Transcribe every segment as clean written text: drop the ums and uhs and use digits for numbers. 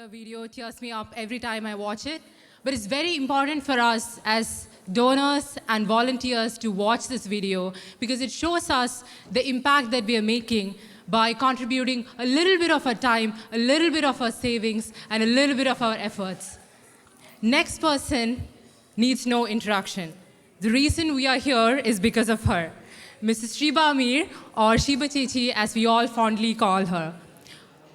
particular video tears me up every time I watch it. But it's very important for us as donors and volunteers to watch this video because it shows us the impact that we are making by contributing a little bit of our time, a little bit of our savings, and a little bit of our efforts. Next person needs no introduction. The reason we are here is because of her, Mrs. Sheeba Ameer, or Sheeba Chechi as we all fondly call her.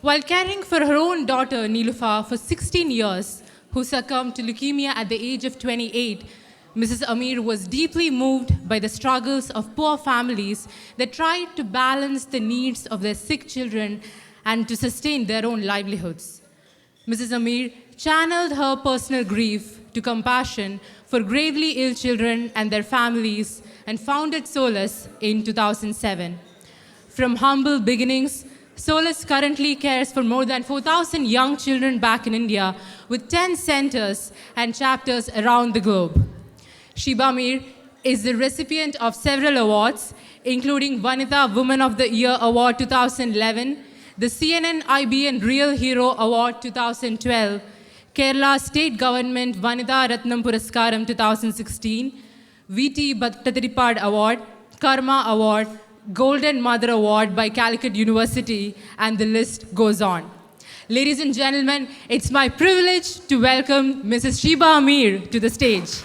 While caring for her own daughter, Nilufa, for 16 years, who succumbed to leukemia at the age of 28, Mrs. Ameer was deeply moved by the struggles of poor families that tried to balance the needs of their sick children and to sustain their own livelihoods. Mrs. Ameer channeled her personal grief to compassion for gravely ill children and their families and founded Solace in 2007. From humble beginnings, Solace currently cares for more than 4,000 young children back in India with 10 centers and chapters around the globe. Sheeba Ameer is the recipient of several awards, including Vanita Woman of the Year Award 2011, the CNN IBN Real Hero Award 2012, Kerala State Government Vanita Ratnam Puraskaram 2016, VT Bhattatiripad Award, Karma Award, Golden Mother Award by Calicut University, and the list goes on. Ladies and gentlemen, it's my privilege to welcome Mrs. Sheeba Ameer to the stage.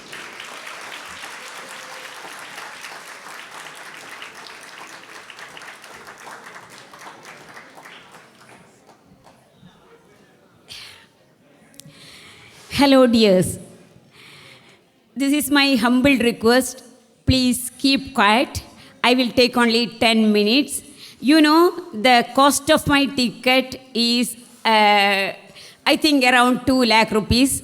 Hello, dears. This is my humble request. Please keep quiet. I will take only 10 minutes. You know, the cost of my ticket is, I think, around 2 lakh rupees.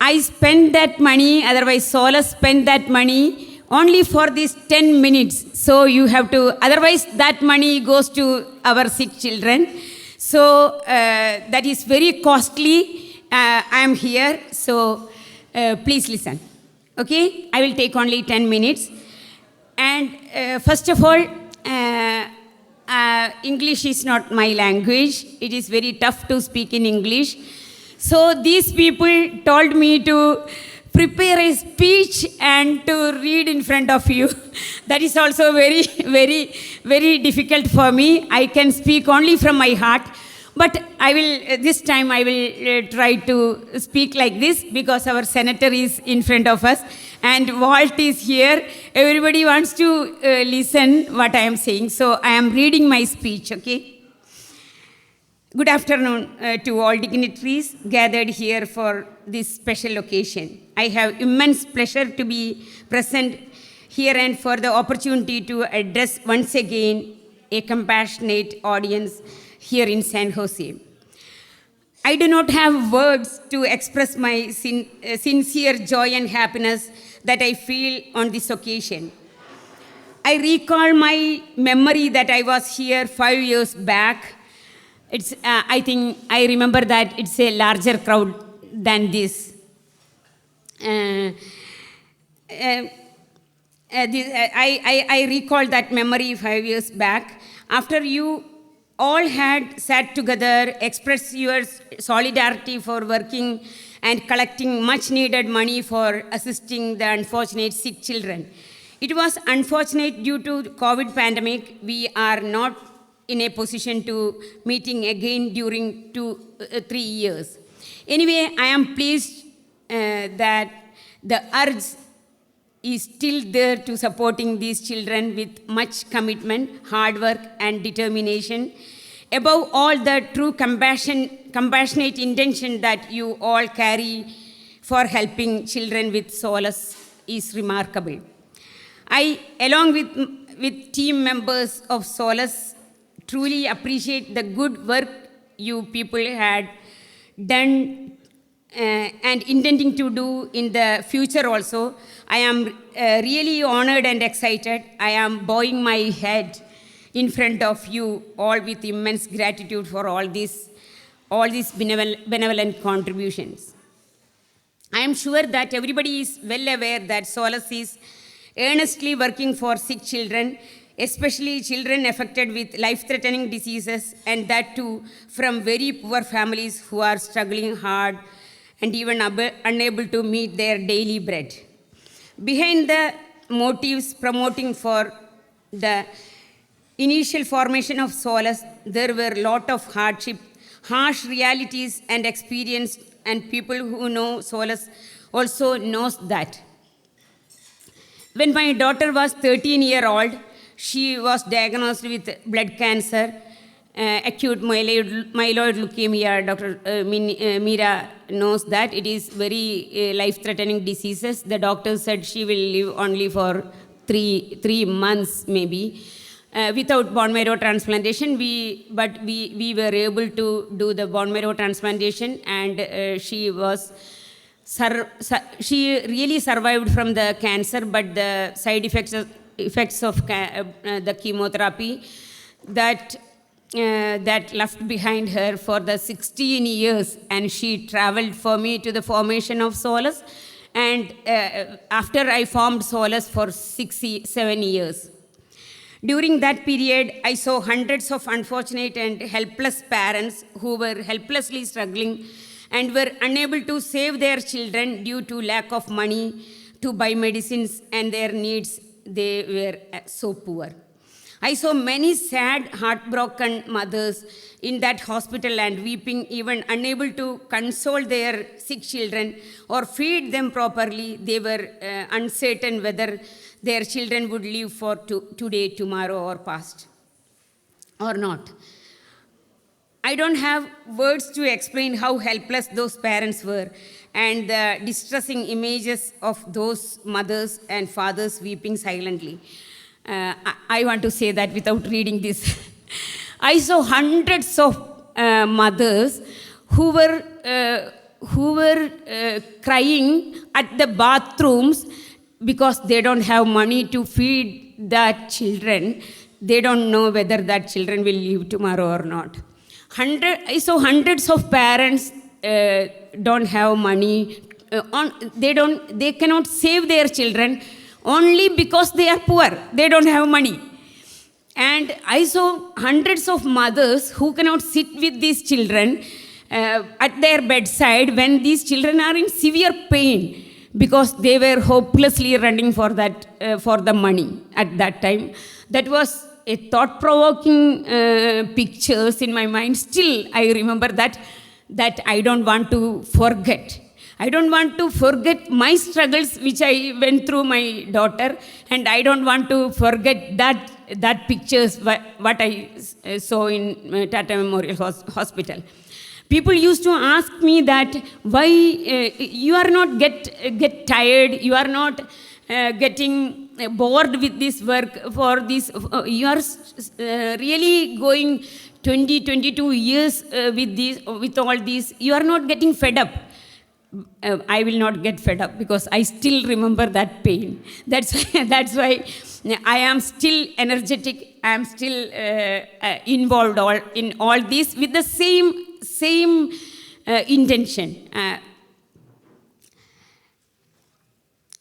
I spent that money, otherwise Solace spent that money only for these 10 minutes. So you have to, otherwise that money goes to our sick children. So that is very costly. I am here, so please listen. Okay, I will take only 10 minutes. And first of all, English is not my language. It is very tough to speak in English. So these people told me to prepare a speech and to read in front of you. That is also very, very, very difficult for me. I can speak only from my heart. But I will, this time I will try to speak like this because our senator is in front of us and Walt is here. Everybody wants to listen what I am saying. So I am reading my speech, okay? Good afternoon to all dignitaries gathered here for this special occasion. I have immense pleasure to be present here and for the opportunity to address once again a compassionate audience here in San Jose. I do not have words to express my sincere joy and happiness that I feel on this occasion. I recall my memory that I was here 5 years back. It's, I think I remember that it's a larger crowd than this. I recall that memory 5 years back. After you all had sat together, expressed your solidarity for working and collecting much needed money for assisting the unfortunate sick children. It was unfortunate due to the COVID pandemic, we are not in a position to meeting again during 3 years. Anyway, I am pleased that the urge is still there to supporting these children with much commitment, hard work, and determination. Above all, the true compassionate intention that you all carry for helping children with Solace is remarkable. I, along with team members of Solace, truly appreciate the good work you people had done and intending to do in the future also. I am really honored and excited. I am bowing my head in front of you all with immense gratitude for all these benevolent contributions. I am sure that everybody is well aware that Solace is earnestly working for sick children especially children affected with life-threatening diseases, and that too from very poor families who are struggling hard and even unable to meet their daily bread. Behind the motives promoting for the initial formation of Solace, there were a lot of hardship, harsh realities and experience, and people who know Solace also knows that. When my daughter was 13-year-old, she was diagnosed with blood cancer, acute myeloid leukemia. Dr. Meera knows that it is very life-threatening diseases. The doctor said she will live only for three months maybe. Without bone marrow transplantation, we were able to do the bone marrow transplantation, and she really survived from the cancer, but the side effects of the chemotherapy that left behind her for the 16 years, and she traveled for me to the formation of Solace, and after I formed Solace for 7 years. During that period, I saw hundreds of unfortunate and helpless parents who were helplessly struggling and were unable to save their children due to lack of money to buy medicines and their needs. They were so poor. I saw many sad, heartbroken mothers in that hospital and weeping, even unable to console their sick children or feed them properly. They were uncertain whether their children would live for today, tomorrow, or past, or not. I don't have words to explain how helpless those parents were, and the distressing images of those mothers and fathers weeping silently. I want to say that without reading this. I saw hundreds of mothers who were crying at the bathrooms because they don't have money to feed that children. They don't know whether that children will live tomorrow or not. I saw hundreds of parents don't have money. They cannot save their children only because they are poor. They don't have money. And I saw hundreds of mothers who cannot sit with these children at their bedside when these children are in severe pain, because they were hopelessly running for the money at that time. That was a thought-provoking pictures in my mind. Still, I remember that I don't want to forget. I don't want to forget my struggles which I went through my daughter, and I don't want to forget that pictures what I saw in Tata Memorial Hospital. People used to ask me that why you are not get tired, you are not getting bored with this work for this, you are really going 22 years with all these, you are not getting fed up. I will not get fed up because I still remember that pain. That's why I am still energetic. I am still involved in all this with the same intention.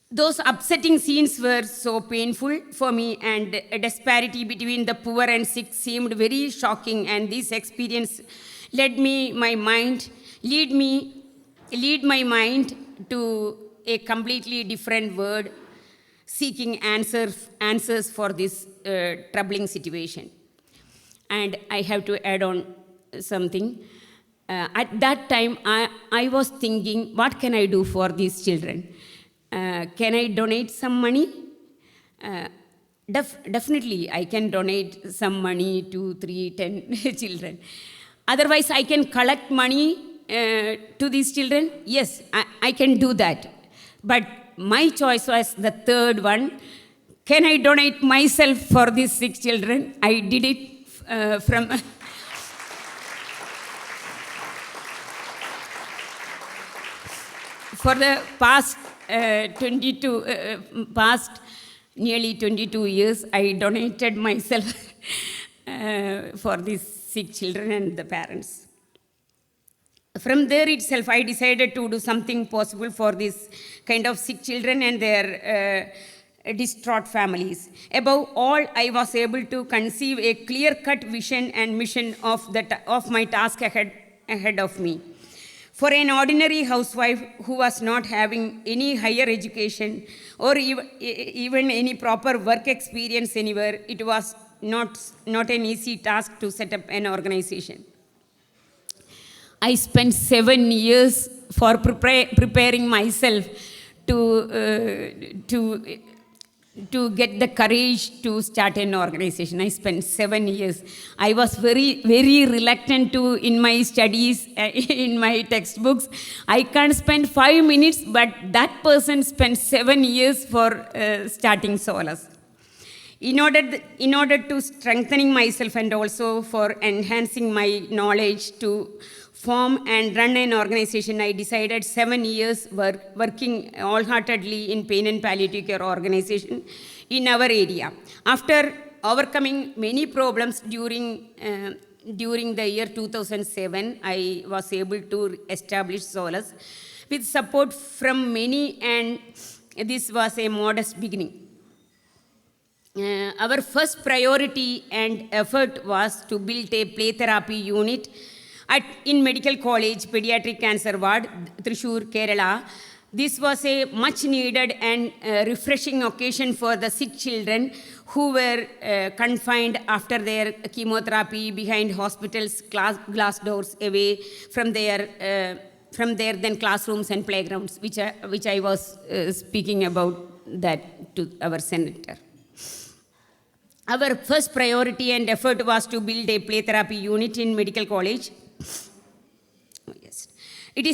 Those upsetting scenes were so painful for me, and a disparity between the poor and sick seemed very shocking, and this experience led my mind to a completely different world, seeking answers for this troubling situation. And I have to add on something. At that time, I was thinking, what can I do for these children? Can I donate some money? Definitely, I can donate some money to 10 children. Otherwise, I can collect money to these children. Yes, I can do that. But my choice was the third one. Can I donate myself for these 6 children? I did it from... For the past nearly 22 years, I donated myself for these 6 children and the parents. From there itself, I decided to do something possible for this kind of sick children and their distraught families. Above all, I was able to conceive a clear-cut vision and mission of my task ahead of me. For an ordinary housewife who was not having any higher education or even any proper work experience anywhere, it was not an easy task to set up an organization. I spent 7 years for preparing myself to get the courage to start an organization. I spent 7 years. I was very, very reluctant to in my studies, in my textbooks. I can't spend 5 minutes, but that person spent 7 years for starting Solace. In order to strengthening myself and also for enhancing my knowledge to form and run an organization, I decided 7 years working wholeheartedly in pain and palliative care organization in our area. After overcoming many problems during the year 2007, I was able to establish Solace with support from many, and this was a modest beginning. Our first priority and effort was to build a play therapy unit in Medical College Pediatric Cancer Ward, Thrissur, Kerala. This was a much needed and refreshing occasion for the sick children who were confined after their chemotherapy behind hospitals' glass doors, away from their then classrooms and playgrounds, which I was speaking about that to our senator. Our first priority and effort was to build a play therapy unit in Medical College. Yes. It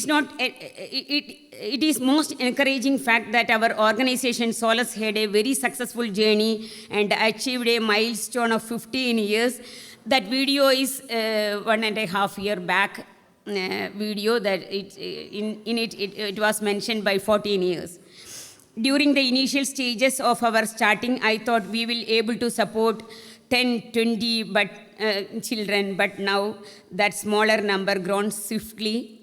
is most encouraging fact that our organization Solace had a very successful journey and achieved a milestone of 15 years. That video is 1.5 years back video that it was mentioned by 14 years. During the initial stages of our starting, I thought we will able to support 10, 20 children, but now that smaller number grown swiftly.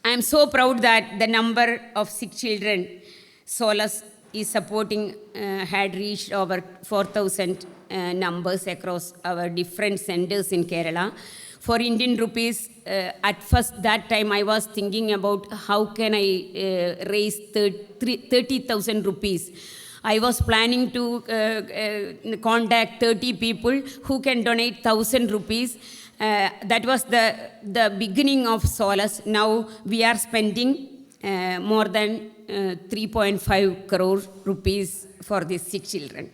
I am so proud that the number of sick children Solace is supporting had reached over 4,000 numbers across our different centers in Kerala. For Indian rupees, at first that time I was thinking about how can I raise 30,000 rupees. I was planning to contact 30 people who can donate 1,000 rupees. That was the beginning of Solace. Now we are spending more than 3.5 crore rupees for these sick children.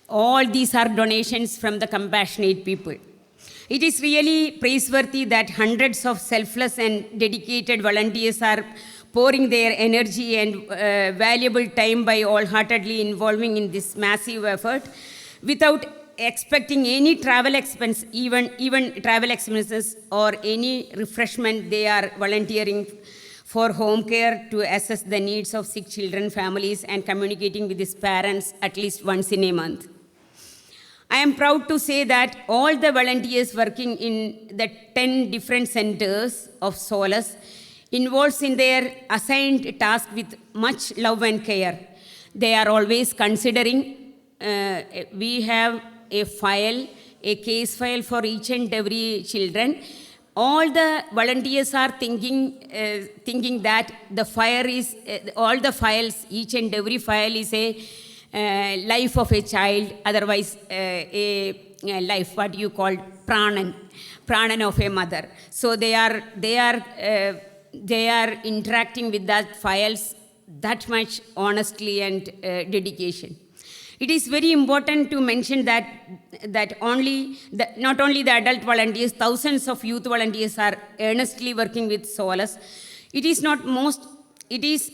All these are donations from the compassionate people. It is really praiseworthy that hundreds of selfless and dedicated volunteers are pouring their energy and valuable time by wholeheartedly involving in this massive effort without expecting any travel expense, even travel expenses or any refreshment. They are volunteering for home care to assess the needs of sick children, families, and communicating with his parents at least once in a month. I am proud to say that all the volunteers working in the 10 different centers of Solace involves in their assigned task with much love and care. They are always considering, we have a case file for each and every children. All the volunteers are thinking that the fire is, all the files, each and every file is a life of a child, otherwise a life, what you call pranan of a mother. So they are interacting with that files that much honestly and dedication. It is very important to mention that not only the adult volunteers, thousands of youth volunteers are earnestly working with Solace. It is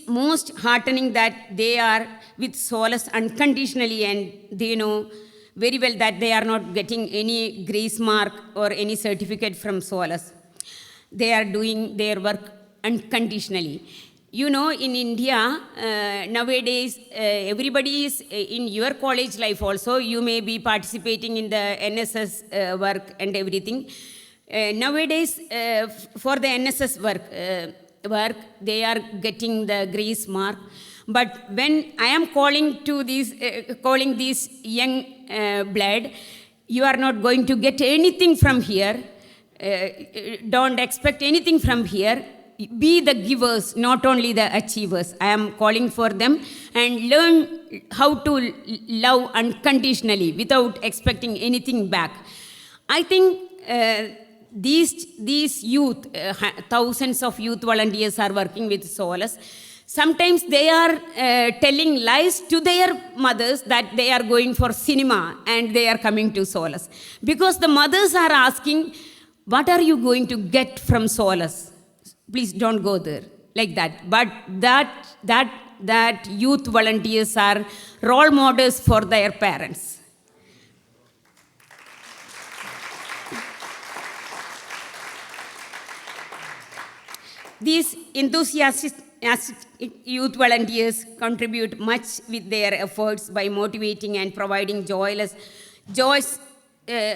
most heartening that they are with Solace unconditionally, and they know very well that they are not getting any grace mark or any certificate from Solace. They are doing their work unconditionally. You know, in India, nowadays, everybody is in your college life also, you may be participating in the NSS work and everything. Nowadays, for the NSS work, work, they are getting the grace mark. But when I am calling these young blood, you are not going to get anything from here. Don't expect anything from here. Be the givers, not only the achievers. I am calling for them, and learn how to love unconditionally without expecting anything back. I think these youth, thousands of youth volunteers are working with Solace. Sometimes they are telling lies to their mothers that they are going for cinema and they are coming to Solace. Because the mothers are asking, what are you going to get from Solace? Please don't go there, like that. But that youth volunteers are role models for their parents. These enthusiastic youth volunteers contribute much with their efforts by motivating and providing joyous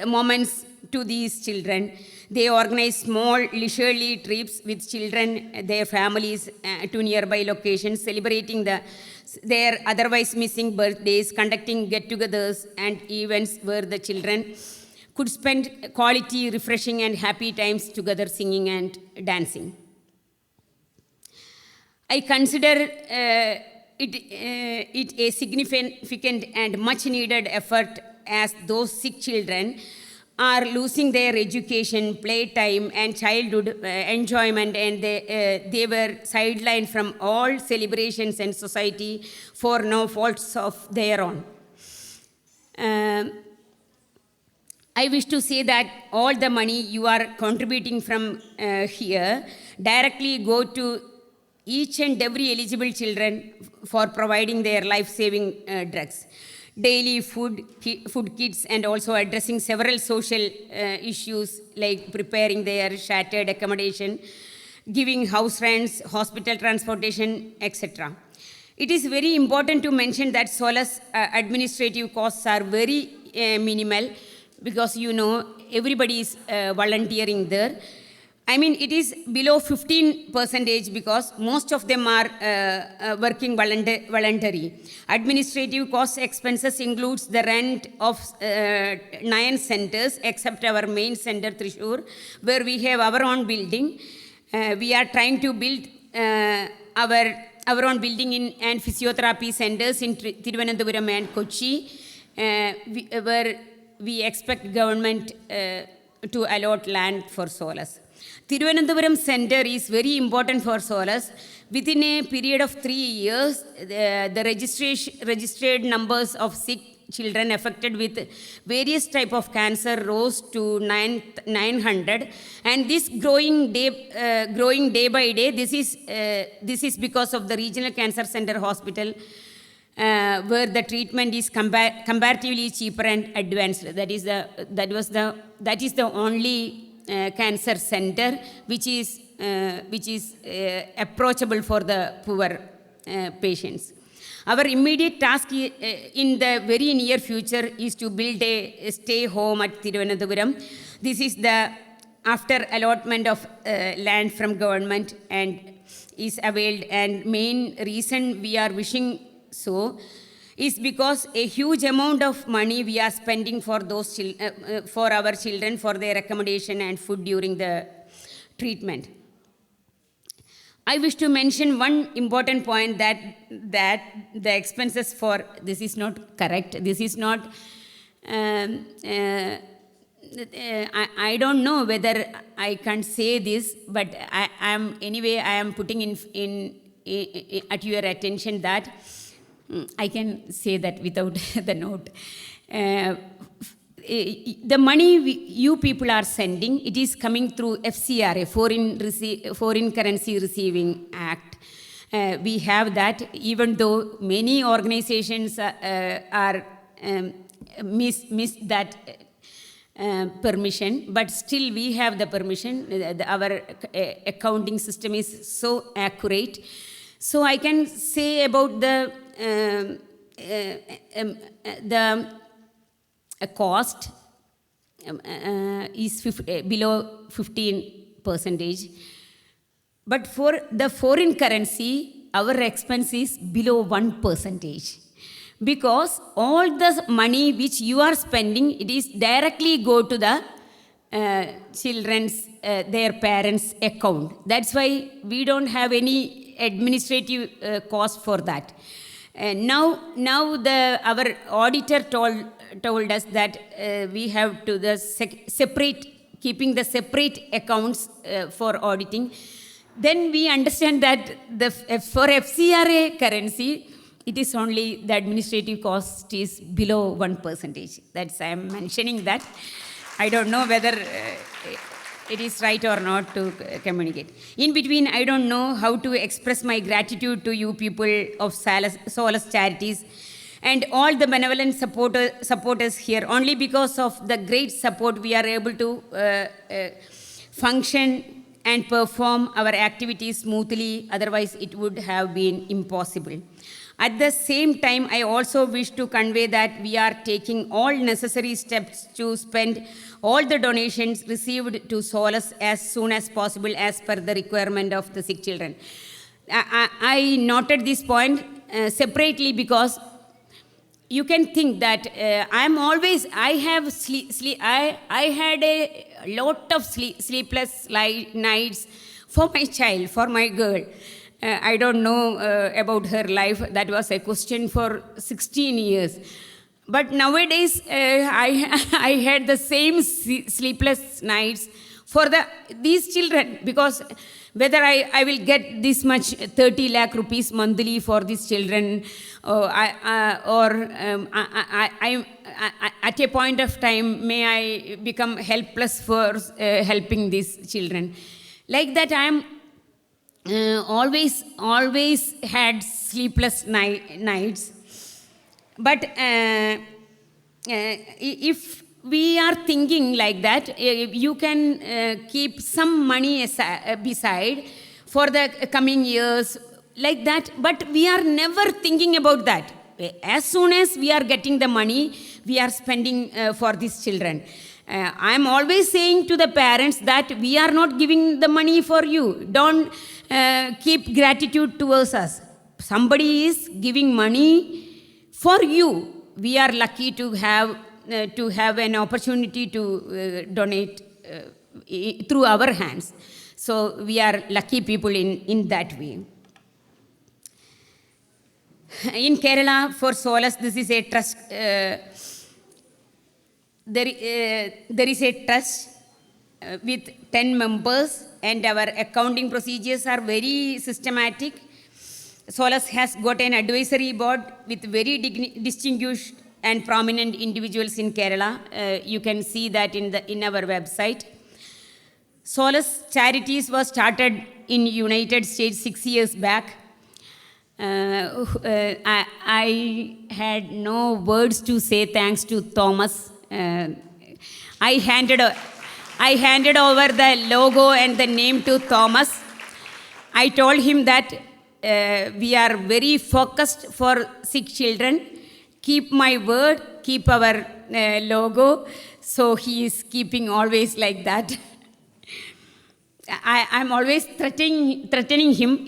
moments to these children. They organize small leisurely trips with children, their families to nearby locations, celebrating their otherwise missing birthdays, conducting get-togethers and events where the children could spend quality, refreshing and happy times together singing and dancing. I consider it a significant and much needed effort, as those sick children are losing their education, playtime and childhood enjoyment, and they were sidelined from all celebrations and society for no faults of their own. I wish to say that all the money you are contributing from here directly go to each and every eligible children for providing their life-saving drugs, daily food kits, and also addressing several social issues like preparing their shattered accommodation, giving house rents, hospital transportation, etc. It is very important to mention that Solace administrative costs are very minimal, because everybody is volunteering there. I mean, it is below 15% because most of them are working voluntary. Administrative cost expenses includes the rent of 9 centers, except our main center, Thrissur, where we have our own building. We are trying to build our own building and physiotherapy centers in Thiruvananthapuram and Kochi, where we expect government to allot land for Solace. Thiruvananthapuram Center is very important for Solace. Within a period of 3 years, the registered numbers of sick children affected with various type of cancer rose to 900, and this growing day by day. This is because of the Regional Cancer Center Hospital, where the treatment is comparatively cheaper and advanced. That is the only cancer center which is approachable for the poor patients. Our immediate task in the very near future is to build a stay home at Thiruvananthapuram. This is the after allotment of land from government and is availed, and main reason we are wishing so is because a huge amount of money we are spending for for our children, for their accommodation and food during the treatment. I wish to mention one important point, that the expenses for this is not correct. This is not. I don't know whether I can say this, but I am putting in at your attention that. I can say that without the note. The money you people are sending, it is coming through FCRA, Foreign Currency Receiving Act. We have that, even though many organizations are miss that permission, but still we have the permission. Our accounting system is so accurate. So I can say about the cost is below 15%. But for the foreign currency, our expense is below 1%. Because all the money which you are spending, it is directly go to the children's, their parents' account. That's why we don't have any administrative cost for that. Now our auditor told us that we have to keeping the separate accounts for auditing. Then we understand that for FCRA currency, it is only the administrative cost is below 1%. That's I am mentioning that. I don't know whether it is right or not to communicate. In between, I don't know how to express my gratitude to you people of Solace Charities and all the benevolent supporters here. Only because of the great support we are able to function and perform our activities smoothly. Otherwise, it would have been impossible. At the same time, I also wish to convey that we are taking all necessary steps to spend all the donations received to Solace as soon as possible as per the requirement of the sick children. I noted this point separately because you can think that I had a lot of sleepless nights for my child, for my girl. I don't know about her life. That was a question for 16 years. But nowadays, I had the same sleepless nights for these children, because whether I will get this much 30 lakh rupees monthly for these children, at a point of time, may I become helpless for helping these children. Like that, I am always had sleepless nights. But if we are thinking like that, you can keep some money beside for the coming years, like that. But we are never thinking about that. As soon as we are getting the money, we are spending for these children. I am always saying to the parents that we are not giving the money for you. Don't keep gratitude towards us. Somebody is giving money for you. We are lucky to have an opportunity to donate through our hands. So we are lucky people in that way. In Kerala, for Solace, this is a trust. There is a trust with 10 members, and our accounting procedures are very systematic. Solace has got an advisory board with very distinguished and prominent individuals in Kerala. You can see that in our website. Solace Charities was started in United States 6 years back. I had no words to say thanks to Thomas. I handed over the logo and the name to Thomas. I told him that we are very focused for sick children. Keep my word, keep our logo. So he is keeping always like that. I'm always threatening him.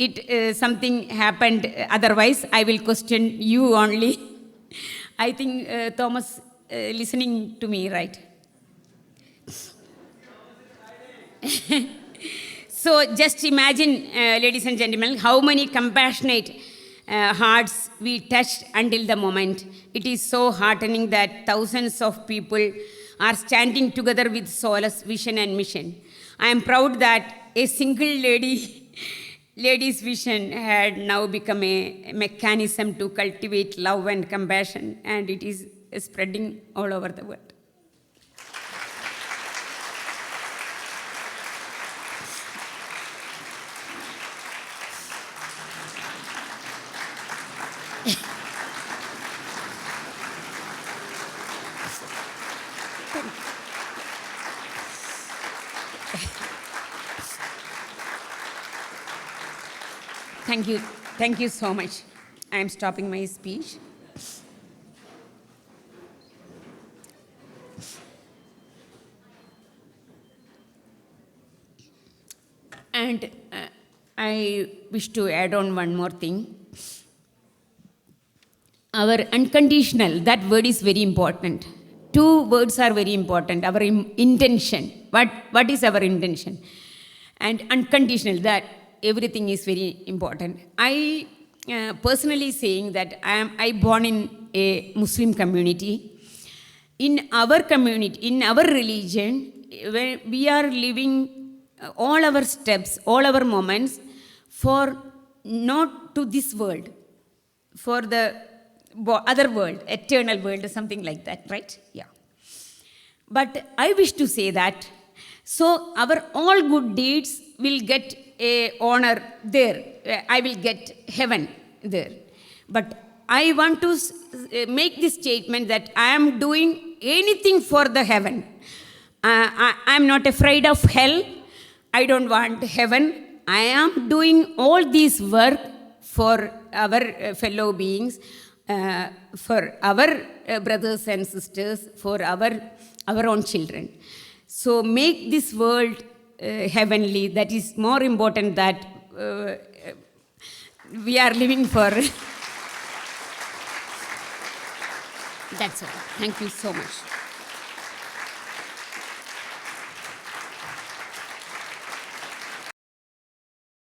Something happened, otherwise I will question you only. I think Thomas listening to me, right? So just imagine, ladies and gentlemen, how many compassionate hearts we touched until the moment. It is so heartening that thousands of people are standing together with Solace vision and mission. I am proud that a single lady's vision had now become a mechanism to cultivate love and compassion, and it is spreading all over the world. Thank you. Thank you so much. I am stopping my speech. And I wish to add on one more thing. Our unconditional, that word is very important. Two words are very important. Our intention. What is our intention? And unconditional, that everything is very important. I personally saying that I born in a Muslim community. In our community, in our religion, when we are living all our steps, all our moments for not to this world, for the other world, eternal world, or something like that, right? Yeah. But I wish to say that, so our all good deeds will get a honor there. I will get heaven there. But I want to make this statement that I am doing anything for the heaven. I am not afraid of hell. I don't want heaven. I am doing all this work for our fellow beings, for our brothers and sisters, for our own children. So make this world heavenly. That is more important that we are living for. That's all. Thank you so much.